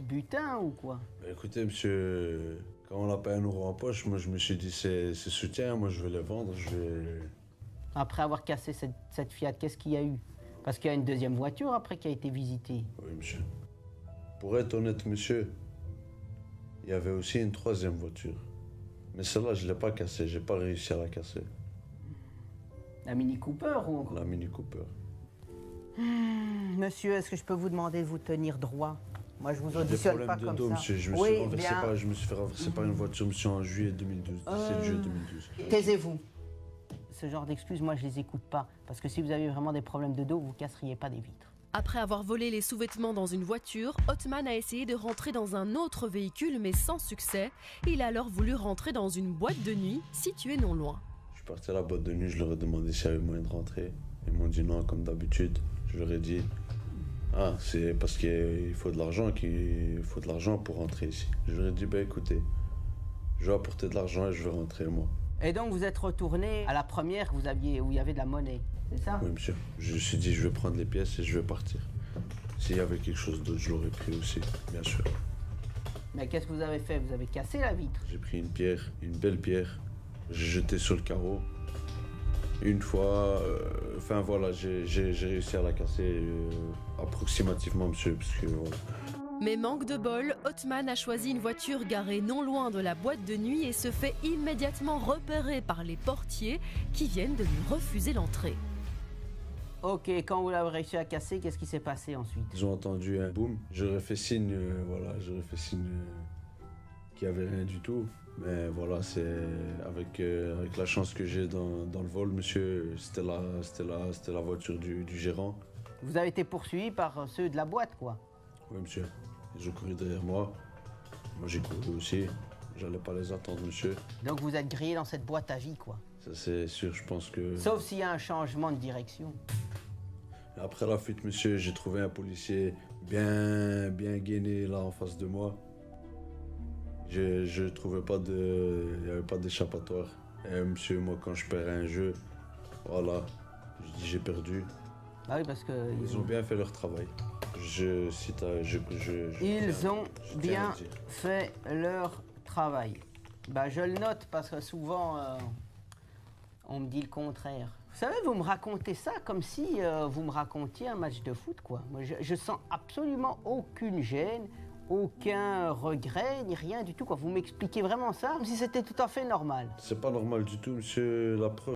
ce butin ou quoi? Bah, écoutez, monsieur, quand on n'a pas 1 euro en poche, moi je me suis dit c'est soutien, moi je vais les vendre, je vais... Après avoir cassé cette Fiat, qu'est-ce qu'il y a eu? Parce qu'il y a une deuxième voiture après qui a été visitée. Oui, monsieur. Pour être honnête, monsieur, il y avait aussi une 3e voiture. Mais celle-là, je ne l'ai pas cassée, j'ai pas réussi à la casser. La Mini Cooper ou... La Mini Cooper. Monsieur, est-ce que je peux vous demander de vous tenir droit? Moi, je vous Des auditionne problèmes pas de comme dos, ça. monsieur. Je me suis fait renverser par une voiture, monsieur, en juillet 2012. 17 juillet 2012. Taisez-vous. Ce genre d'excuses, moi, je les écoute pas. Parce que si vous avez vraiment des problèmes de dos, vous casseriez pas des vitres. Après avoir volé les sous-vêtements dans une voiture, Othman a essayé de rentrer dans un autre véhicule, mais sans succès. Il a alors voulu rentrer dans une boîte de nuit située non loin. Je suis parti à la boîte de nuit, je leur ai demandé s'il y avait moyen de rentrer. Ils m'ont dit non, comme d'habitude. Je leur ai dit, ah, c'est parce qu'il faut de l'argent pour rentrer ici. Je leur ai dit, bah écoutez, je vais apporter de l'argent et je vais rentrer moi. Et donc, vous êtes retourné à la première que vous aviez, où il y avait de la monnaie, c'est ça? Oui, monsieur. Je me suis dit, je vais prendre les pièces et je vais partir. S'il y avait quelque chose d'autre, je l'aurais pris aussi, bien sûr. Mais qu'est-ce que vous avez fait? Vous avez cassé la vitre? J'ai pris une pierre, une belle pierre. J'ai jeté sur le carreau. Une fois, enfin voilà, j'ai réussi à la casser approximativement, monsieur, parce que voilà. Mais manque de bol, Othman a choisi une voiture garée non loin de la boîte de nuit et se fait immédiatement repérer par les portiers qui viennent de lui refuser l'entrée. Ok, quand vous l'avez réussi à casser, qu'est-ce qui s'est passé ensuite? Ils ont entendu un boum. J'aurais fait signe, voilà, qu'il n'y avait rien du tout. Mais voilà, c'est avec la chance que j'ai dans le vol, monsieur, c'était la voiture du gérant. Vous avez été poursuivi par ceux de la boîte, quoi? Oui, monsieur. Ils ont couru derrière moi. Moi, j'ai couru aussi. J'allais pas les attendre, monsieur. Donc vous êtes grillé dans cette boîte à vie, quoi? Ça, c'est sûr, je pense que... Sauf s'il y a un changement de direction. Après la fuite, monsieur, j'ai trouvé un policier bien gainé là en face de moi. Je trouvais pas de... Il n'y avait pas d'échappatoire. Et monsieur, moi, quand je perds un jeu, voilà, je dis j'ai perdu. Ah oui, parce que... Ils ont bien fait leur travail. Ils ont bien fait leur travail. Bah, je le note parce que souvent, on me dit le contraire. Vous savez, vous me racontez ça comme si vous me racontiez un match de foot, quoi. Moi, je sens absolument aucune gêne, aucun regret, ni rien du tout, quoi. Vous m'expliquez vraiment ça comme si c'était tout à fait normal. C'est pas normal du tout, monsieur. La preuve.